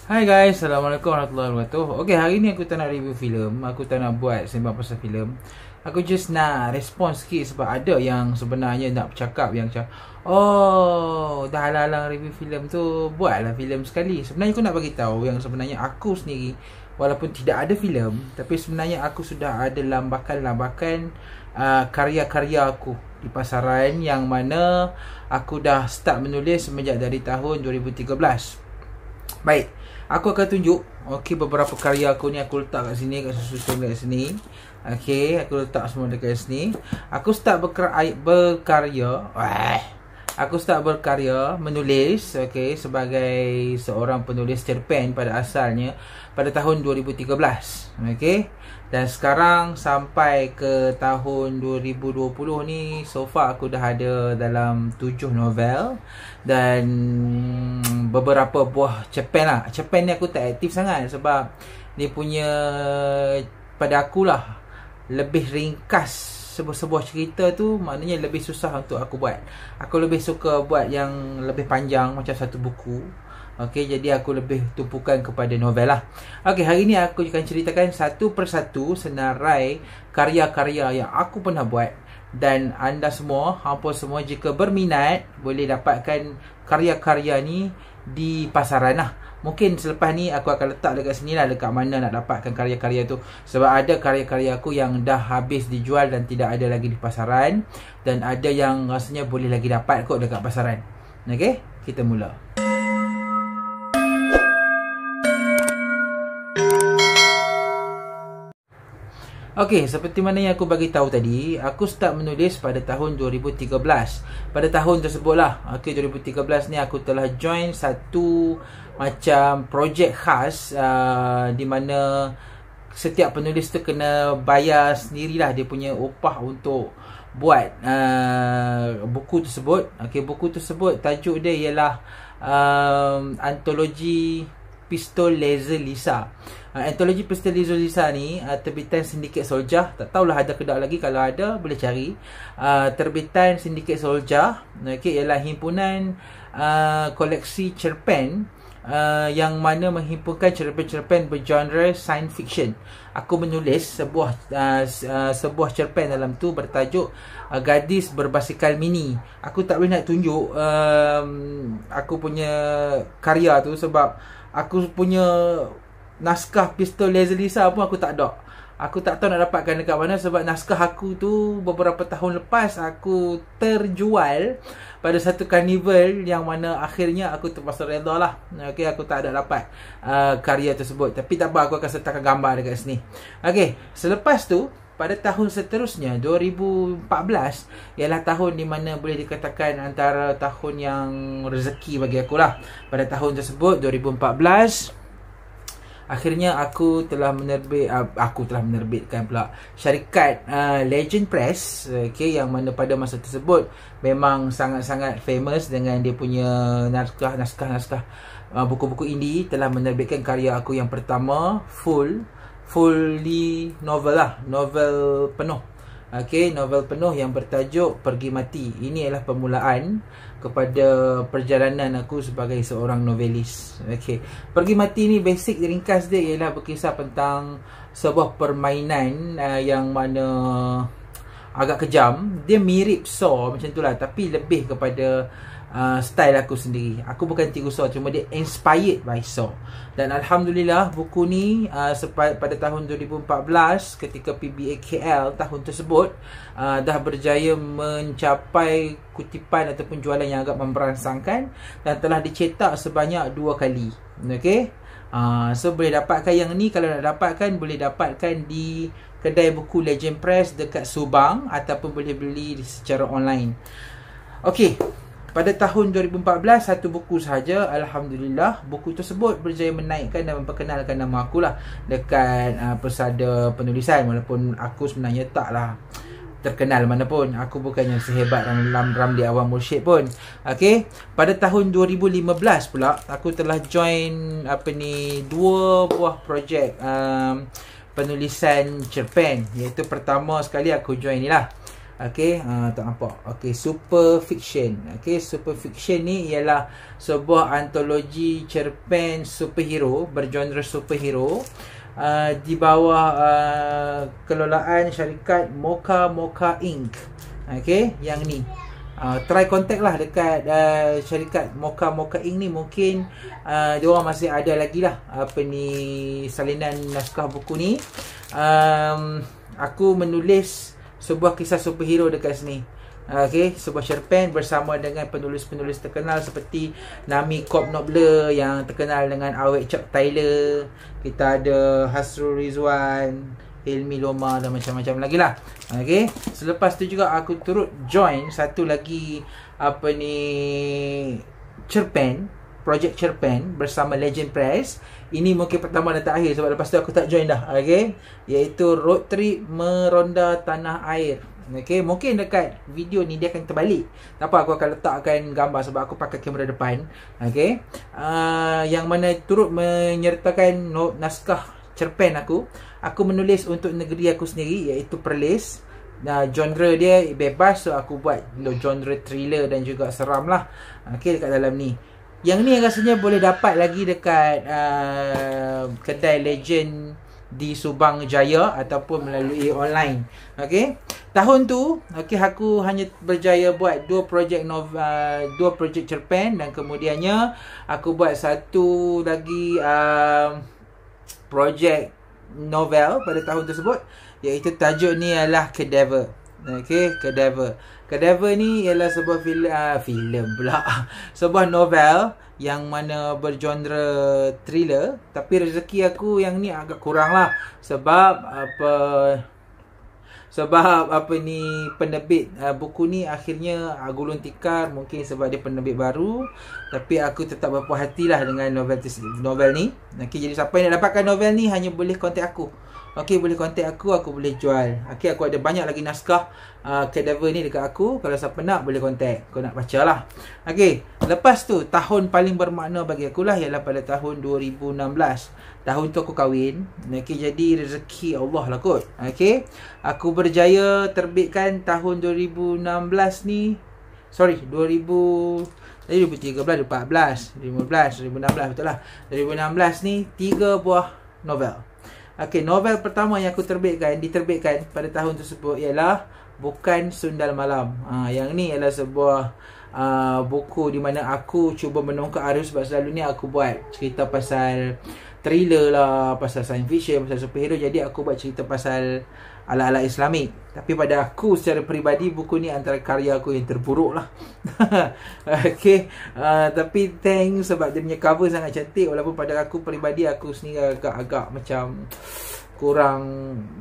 Hai guys, Assalamualaikum warahmatullahi wabarakatuh. Okay, hari ni aku tak nak review filem. Aku tak nak buat sembang pasal filem. Aku just nak respon sikit sebab ada yang sebenarnya nak bercakap yang macam, oh, dah halang-halang review filem tu, buatlah filem sekali. Sebenarnya aku nak bagi tahu yang sebenarnya aku sendiri, walaupun tidak ada filem, tapi sebenarnya aku sudah ada lambakan-lambakan karya-karya aku di pasaran, yang mana aku dah start menulis semenjak dari tahun 2013. Baik, aku akan tunjuk beberapa karya aku ni. Aku letak kat sini, kat susun kat sini. Aku letak semua dekat sini. Aku start berkarya menulis sebagai seorang penulis cerpen pada asalnya pada tahun 2013. Dan sekarang sampai ke tahun 2020 ni, so far aku dah ada dalam 7 novel dan beberapa buah cerpen lah. Cerpen ni aku tak aktif sangat sebab dia punya, pada akulah, lebih ringkas. Sebuah cerita tu maknanya lebih susah untuk aku buat. Aku lebih suka buat yang lebih panjang, macam satu buku. Jadi aku lebih tumpukan kepada novel lah. Hari ni aku akan ceritakan satu persatu senarai karya-karya yang aku pernah buat. Dan anda semua, hampa semua, jika berminat, boleh dapatkan karya-karya ni di pasaran lah. Mungkin selepas ni aku akan letak dekat sini lah, dekat mana nak dapatkan karya-karya tu. Sebab ada karya-karya aku yang dah habis dijual dan tidak ada lagi di pasaran. Dan ada yang rasanya boleh lagi dapat kot dekat pasaran. Kita mula. Seperti mana yang aku bagi tahu tadi, aku start menulis pada tahun 2013. Pada tahun tersebut lah, 2013 ni aku telah join satu macam projek khas, di mana setiap penulis tu kena bayar sendirilah dia punya upah untuk buat buku tersebut. Buku tersebut tajuk dia ialah Antologi Pistol Laser Lisa. Antologi Pistol Laser Lisa ni terbitan Syndicate Soldier. Tak tahulah ada ke tak lagi. Kalau ada boleh cari. Terbitan Syndicate Soldier. Ialah himpunan koleksi cerpen yang mana menghimpunkan cerpen-cerpen bergenre science fiction. Aku menulis sebuah cerpen dalam tu bertajuk Gadis Berbasikal Mini. Aku tak boleh nak tunjuk aku punya karya tu sebab aku punya naskah Pistol Laser Lisa pun aku tak ada. Aku tak tahu nak dapatkan dekat mana sebab naskah aku tu beberapa tahun lepas aku terjual pada satu karnival, yang mana akhirnya aku terpaksa reda lah. Aku tak ada dapat karya tersebut. Tapi tak apa, aku akan sertakan gambar dekat sini. Selepas tu, pada tahun seterusnya 2014 ialah tahun di mana boleh dikatakan antara tahun yang rezeki bagi aku lah. Pada tahun tersebut 2014, akhirnya aku telah menerbitkan pula syarikat Legend Press, yang mana pada masa tersebut memang sangat-sangat famous dengan dia punya naskah buku-buku indie. Telah menerbitkan karya aku yang pertama, fully novel lah, novel penuh. Novel penuh yang bertajuk Pergi Mati. Ini adalah permulaan kepada perjalanan aku sebagai seorang novelis. Pergi Mati ni basic ringkas dia ialah berkisah tentang sebuah permainan yang mana agak kejam. Dia mirip Saw macam tu lah, tapi lebih kepada style aku sendiri. Aku bukan tiru Saw, cuma dia inspired by Saw. Dan Alhamdulillah buku ni pada tahun 2014 ketika PBA KL tahun tersebut dah berjaya mencapai kutipan ataupun jualan yang agak memberangsangkan dan telah dicetak sebanyak 2 kali. So boleh dapatkan yang ni. Kalau nak dapatkan, boleh dapatkan di kedai buku Legend Press dekat Subang ataupun boleh beli secara online. Pada tahun 2014, satu buku sahaja. Alhamdulillah, buku tersebut berjaya menaikkan dan memperkenalkan nama aku lah dekat persada penulisan. Walaupun aku sebenarnya taklah terkenal mana pun. Aku bukannya sehebat Ramli Awang Mursyid pun. Pada tahun 2015 pula, aku telah join 2 buah projek penulisan cerpen. Iaitu pertama sekali aku join ni lah, Okey, tak nampak. Okey, Super Fiction. Okey, Super Fiction ni ialah sebuah antologi cerpen superhero bergenre superhero di bawah kelolaan syarikat Mocha Mocha Inc. Okey, yang ni. Try contact lah dekat syarikat Mocha Mocha Inc ni. Mungkin diorang masih ada lagi lah apa ni, salinan naskah buku ni. Aku menulis sebuah kisah superhero dekat sini. Okey, sebuah cerpen bersama dengan penulis-penulis terkenal seperti Nami Cobb Noble yang terkenal dengan Awet Chuck Taylor. Kita ada Hasrul Rizwan, Hilmi Loma dan macam-macam lagi lah. Okey, selepas tu juga aku turut join satu lagi apa ni, cerpen, projek cerpen bersama Legend Press. Ini mungkin pertama dan terakhir sebab lepas tu aku tak join dah. Okey, iaitu Road Trip Meronda Tanah Air. Okey, mungkin dekat video ni dia akan terbalik. Tak apa, aku akan letakkan gambar sebab aku pakai kamera depan. Okey, yang mana turut menyertakan naskah cerpen aku. Aku menulis untuk negeri aku sendiri iaitu Perlis. Genre dia bebas, so aku buat genre thriller dan juga seram lah. Okey, dekat dalam ni. Yang ni rasanya boleh dapat lagi dekat kedai Legend di Subang Jaya ataupun melalui online. Okey, tahun tu aku hanya berjaya buat dua projek cerpen dan kemudiannya aku buat satu lagi projek novel pada tahun tersebut, iaitu tajuk ni adalah Cadaver. Okey, Cadaver. Cadaver ni ialah sebuah filem pula. Sebuah novel yang mana bergenre thriller, tapi rezeki aku yang ni agak kurang lah sebab apa ni, penerbit buku ni akhirnya gulung tikar. Mungkin sebab dia penerbit baru, tapi aku tetap berpuas hati lah dengan novel ni. Okey, jadi siapa yang nak dapatkan novel ni hanya boleh kontak aku. Okey, boleh kontak aku boleh jual. Okey, aku ada banyak lagi naskah Cadaver ni dekat aku. Kalau siapa nak boleh kontak, kau nak baca lah. Okey, lepas tu tahun paling bermakna bagi aku lah ialah pada tahun 2016. Tahun tu aku kahwin. Okey, jadi rezeki Allah lah kot. Okey, aku berjaya terbitkan tahun 2016 ni. Sorry, 2013, 2014, 2015, 2016, betul lah. 2016 ni 3 buah novel. Okey, novel pertama yang aku diterbitkan pada tahun tersebut ialah Bukan Sundal Malam. Yang ni ialah sebuah buku di mana aku cuba menongkak arus, sebab selalu ni aku buat cerita pasal thriller lah, pasal science fiction, pasal superhero. Jadi aku buat cerita pasal ala-ala Islamik. Tapi pada aku secara peribadi, buku ni antara karya aku yang terburuk lah. Okey, tapi thanks sebab dia punya cover sangat cantik. Walaupun pada aku peribadi, aku sendiri agak-agak macam kurang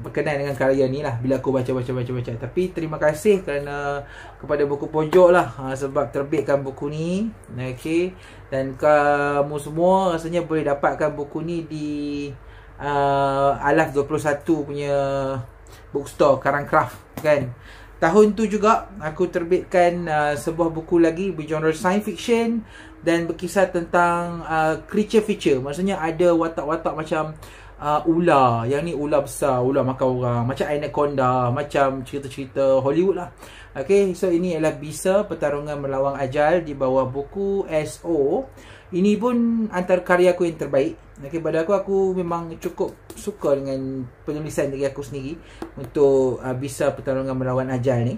berkenan dengan karya ni lah bila aku baca. Tapi terima kasih kerana kepada Buku Pojok lah sebab terbitkan buku ni. Okey, dan kamu semua rasanya boleh dapatkan buku ni di Alaf 21 punya bookstore, Karangcraft kan. Tahun tu juga aku terbitkan sebuah buku lagi bergenre science fiction dan berkisah tentang creature feature. Maksudnya ada watak-watak macam ular. Yang ni ular besar, ular makan orang, macam anaconda, macam cerita-cerita Hollywood lah. Okay, so ini adalah Bisa Pertarungan Melawang Ajal di bawah buku SO. Ini pun antara karya aku yang terbaik. Okay, pada aku memang cukup suka dengan penulisan dari aku sendiri untuk Bisa Pertarungan Melawan Ajal ni.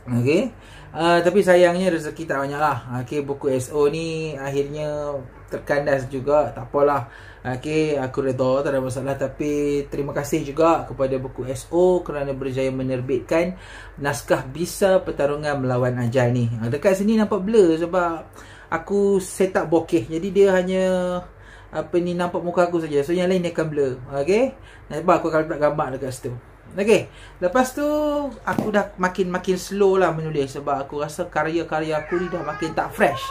Okay, tapi sayangnya rezeki tak banyak lah. Okay, buku SO ni akhirnya terkandas juga. Tak apalah. Okay, aku redha, tak ada masalah. Tapi terima kasih juga kepada buku SO kerana berjaya menerbitkan naskah Bisa Pertarungan Melawan Ajal ni. Dekat sini nampak blur sebab aku set up bokeh. Jadi dia hanya nampak muka aku saja. So yang lain dia akan blur. Okay, sebab aku akan letak gambar dekat situ. Okay, lepas tu aku dah makin slow lah menulis sebab aku rasa karya-karya aku ni dah makin tak fresh.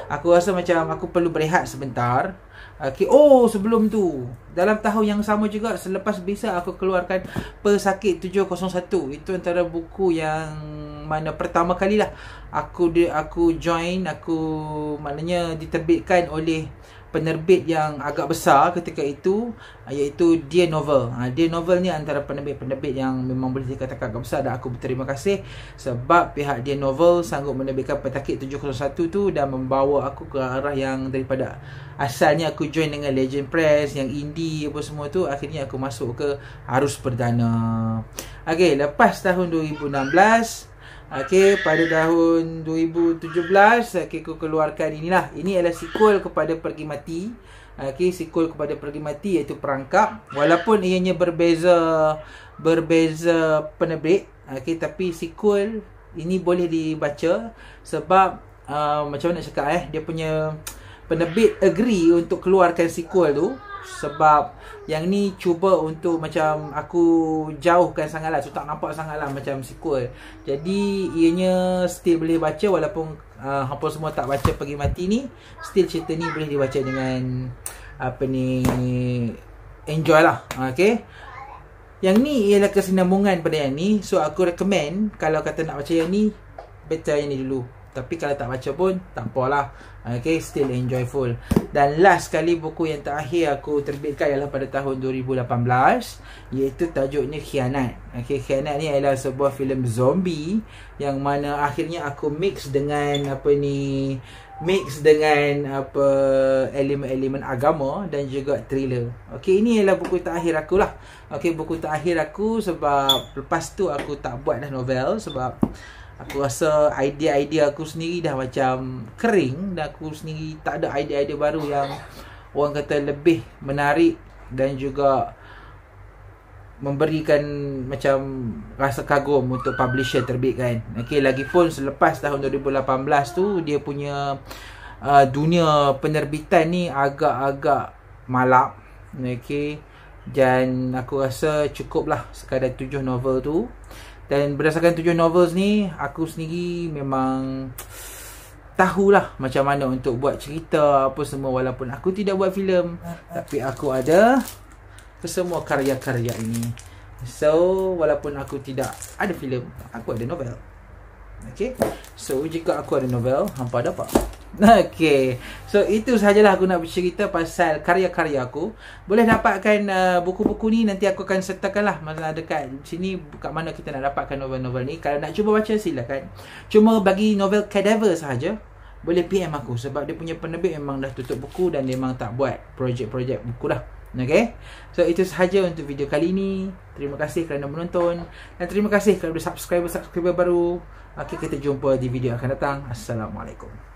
Aku rasa macam aku perlu berehat sebentar. Okay, sebelum tu, dalam tahun yang sama juga selepas Bisa, aku keluarkan Pesakit 701. Itu antara buku yang mana pertama kali lah aku join, maknanya diterbitkan oleh penerbit yang agak besar ketika itu, iaitu Dear Novel. Dear Novel ni antara penerbit-penerbit yang memang boleh dikatakan agak besar, dan aku berterima kasih sebab pihak Dear Novel sanggup menerbitkan Pentakit 701 tu dan membawa aku ke arah yang daripada asalnya aku join dengan Legend Press yang indie apa semua tu, akhirnya aku masuk ke arus perdana. Okey, lepas tahun 2016, pada tahun 2017 aku keluarkan inilah. Ini adalah sequel kepada Pergi Mati. Sequel kepada Pergi Mati iaitu Perangkap. Walaupun ianya berbeza penerbit, tapi sequel ini boleh dibaca sebab macam mana nak cakap, dia punya penerbit agree untuk keluarkan sequel tu. Sebab yang ni cuba untuk macam aku jauhkan sangatlah, so tak nampak sangatlah macam sequel. Jadi ianya still boleh baca walaupun hampa semua tak baca Pergi Mati ni, still cerita ni boleh dibaca dengan enjoy lah. Yang ni ialah kesinambungan pada yang ni, so aku recommend kalau kata nak baca yang ni, baca yang ni dulu. Tapi kalau tak baca pun tak apalah. Still enjoyable. Dan last kali buku yang terakhir aku terbitkan ialah pada tahun 2018, iaitu tajuknya Khianat. Khianat ni adalah sebuah filem zombie yang mana akhirnya aku mix dengan elemen-elemen agama dan juga thriller. Ini ialah buku terakhir aku lah. Buku terakhir aku sebab lepas tu aku tak buat dah novel sebab aku rasa idea-idea aku sendiri dah macam kering, dan aku sendiri tak ada idea-idea baru yang orang kata lebih menarik dan juga memberikan macam rasa kagum untuk publisher terbitkan. Lagipun selepas tahun 2018 tu dia punya dunia penerbitan ni agak-agak malap. Dan aku rasa cukuplah sekadar 7 novel tu. Dan berdasarkan 7 novels ni, aku sendiri memang tahulah macam mana untuk buat cerita apa semua. Walaupun aku tidak buat filem, tapi aku ada kesemua karya-karya ini. So walaupun aku tidak ada filem, aku ada novel. So jika aku ada novel, hampa ada apa? So itu sahajalah aku nak bercerita pasal karya-karya aku. Boleh dapatkan buku-buku ni, nanti aku akan sertakan lah masa dekat sini kat mana kita nak dapatkan novel-novel ni. Kalau nak cuba baca silakan. Cuma bagi novel Cadaver sahaja, boleh PM aku sebab dia punya penerbit memang dah tutup buku dan dia memang tak buat projek-projek buku dah. So itu sahaja untuk video kali ini. Terima kasih kerana menonton dan terima kasih kerana subscriber baru. Kita jumpa di video akan datang. Assalamualaikum.